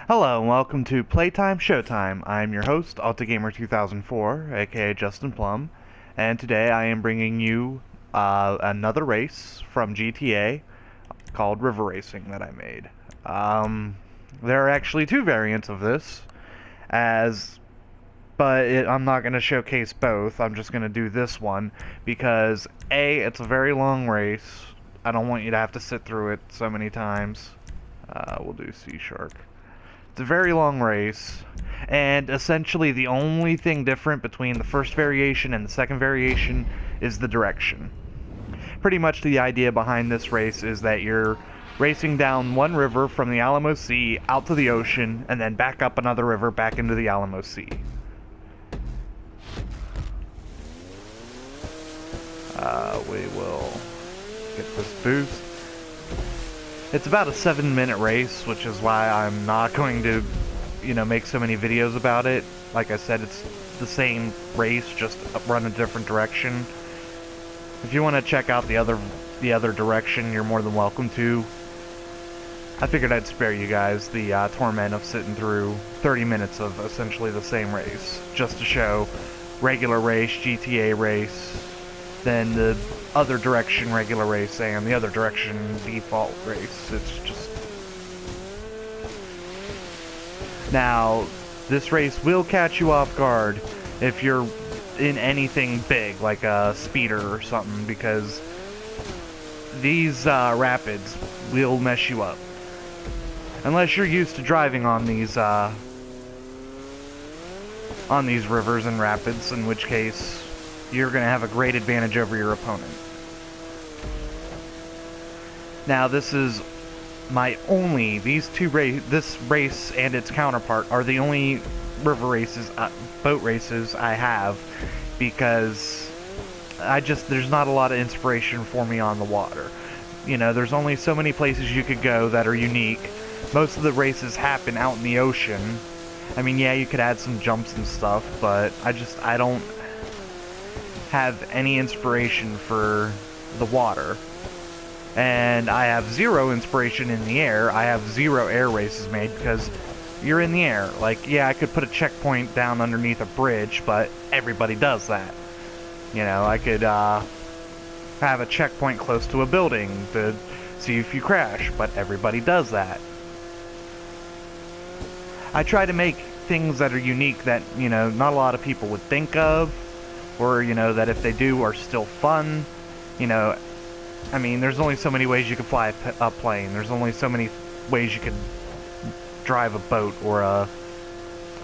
Hello and welcome to Playtime Showtime. I'm your host, AltaGamer2004, aka Justin Plum, and today I am bringing you another race from GTA called River Racing that I made. There are actually two variants of this, I'm not going to showcase both. I'm just going to do this one because A, it's a very long race. I don't want you to have to sit through it so many times. We'll do C Shark. It's a very long race, and essentially the only thing different between the first variation and the second variation is the direction. Pretty much the idea behind this race is that you're racing down one river from the Alamo Sea out to the ocean, and then back up another river back into the Alamo Sea. We will get this boost. It's about a 7-minute race, which is why I'm not going to, make so many videos about it. Like I said, it's the same race, just run a different direction. If you want to check out the other direction, you're more than welcome to. I figured I'd spare you guys the torment of sitting through 30 minutes of essentially the same race, just to show regular race, GTA race, then the other direction regular race and the other direction default race. It's just... Now, this race will catch you off guard if you're in anything big, like a speeder or something, because these rapids will mess you up. Unless you're used to driving on these rivers and rapids, in which case you're going to have a great advantage over your opponent. Now, this is my only, this race and its counterpart are the only river races, boat races I have, because there's not a lot of inspiration for me on the water. There's only so many places you could go that are unique. Most of the races happen out in the ocean. I mean, yeah, you could add some jumps and stuff, but I don't have any inspiration for the water. And I have zero inspiration in the air. I have zero air races made because you're in the air. Like, yeah, I could put a checkpoint down underneath a bridge, but everybody does that. I could have a checkpoint close to a building to see if you crash, but everybody does that. I try to make things that are unique that, not a lot of people would think of, or, that if they do are still fun. I mean, there's only so many ways you can fly a plane. There's only so many ways you can drive a boat or a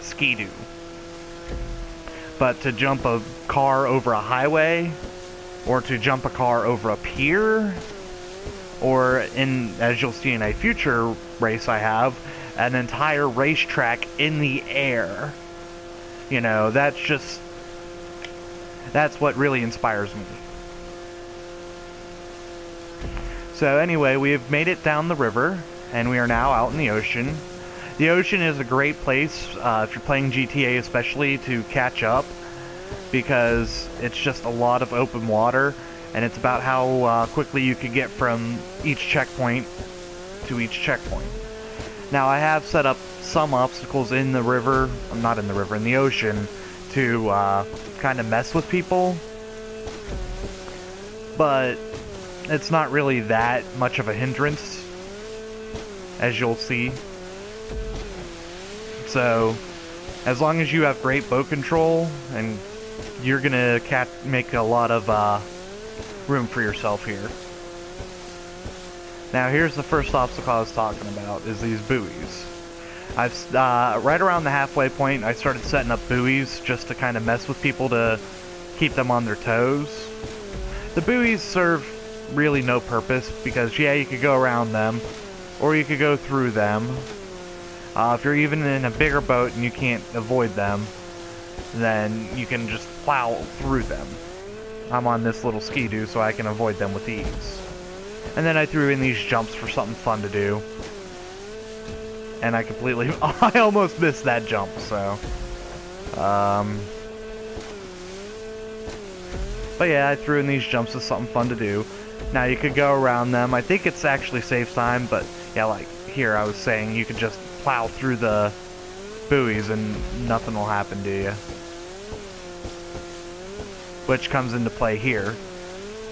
ski-doo. But to jump a car over a highway, or to jump a car over a pier, or as you'll see in a future race I have, an entire racetrack in the air. That's what really inspires me. So anyway, we have made it down the river, and we are now out in the ocean. The ocean is a great place, if you're playing GTA especially, to catch up, because it's just a lot of open water, and it's about how quickly you can get from each checkpoint to each checkpoint. Now, I have set up some obstacles in the river, not in the river, in the ocean, to kind of mess with people, but it's not really that much of a hindrance, as you'll see. So, as long as you have great boat control, and you're gonna make a lot of room for yourself here. Now, here's the first obstacle I was talking about, is these buoys. I've right around the halfway point, I started setting up buoys just to kind of mess with people to keep them on their toes. The buoys serve really no purpose, because yeah, you could go around them, or you could go through them. If you're even in a bigger boat and you can't avoid them, then you can just plow through them. I'm on this little ski-doo, so I can avoid them with ease. And then I threw in these jumps for something fun to do. And I almost missed that jump, so. But yeah, I threw in these jumps as something fun to do. Now, you could go around them. I think it's actually saves time, but yeah, like here I was saying, you could just plow through the buoys and nothing will happen to you. Which comes into play here.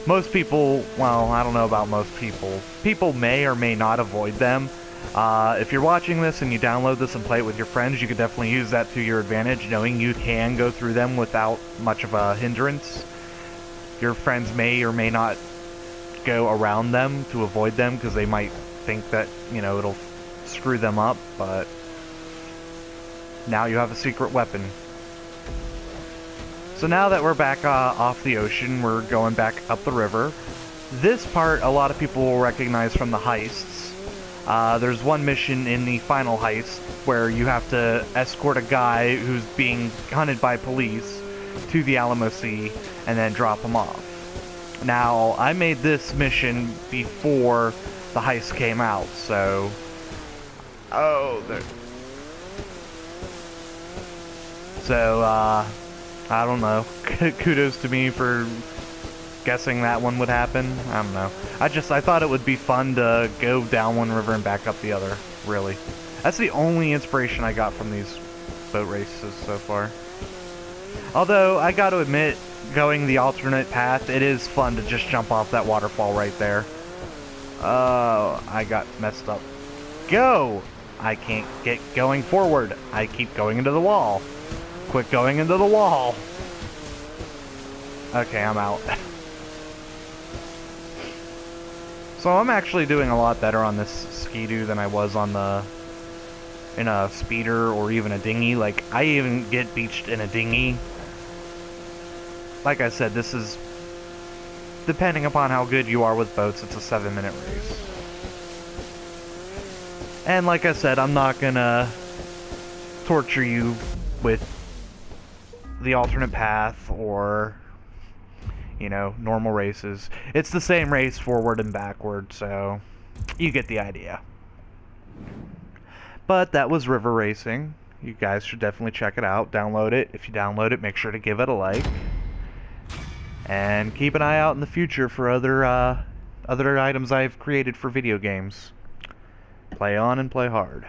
Most people, well, I don't know about most people. People may or may not avoid them. If you're watching this and you download this and play it with your friends, you could definitely use that to your advantage, knowing you can go through them without much of a hindrance. Your friends may or may not go around them to avoid them because they might think that, you know, it'll screw them up, but now you have a secret weapon. So now that we're back off the ocean, we're going back up the river. This part a lot of people will recognize from the heists. There's one mission in the final heist where you have to escort a guy who's being hunted by police to the Alamo Sea and then drop him off. Now, I made this mission before the heist came out, so... Oh, there... So, I don't know. Kudos to me for guessing that one would happen. I don't know. I thought it would be fun to go down one river and back up the other, really. That's the only inspiration I got from these boat races so far. Although, I gotta admit, going the alternate path, it is fun to just jump off that waterfall right there. Oh, I got messed up. Go! I can't get going forward. I keep going into the wall. Quit going into the wall. Okay, I'm out. So I'm actually doing a lot better on this Ski-Doo than I was on in a speeder or even a dinghy. Like, I even get beached in a dinghy. Like I said, this is, depending upon how good you are with boats, it's a 7-minute race. And like I said, I'm not gonna torture you with the alternate path or, you know, normal races. It's the same race forward and backward, so you get the idea. But that was river racing. You guys should definitely check it out. Download it. If you download it, make sure to give it a like. And keep an eye out in the future for other items I've created for video games. Play on and play hard.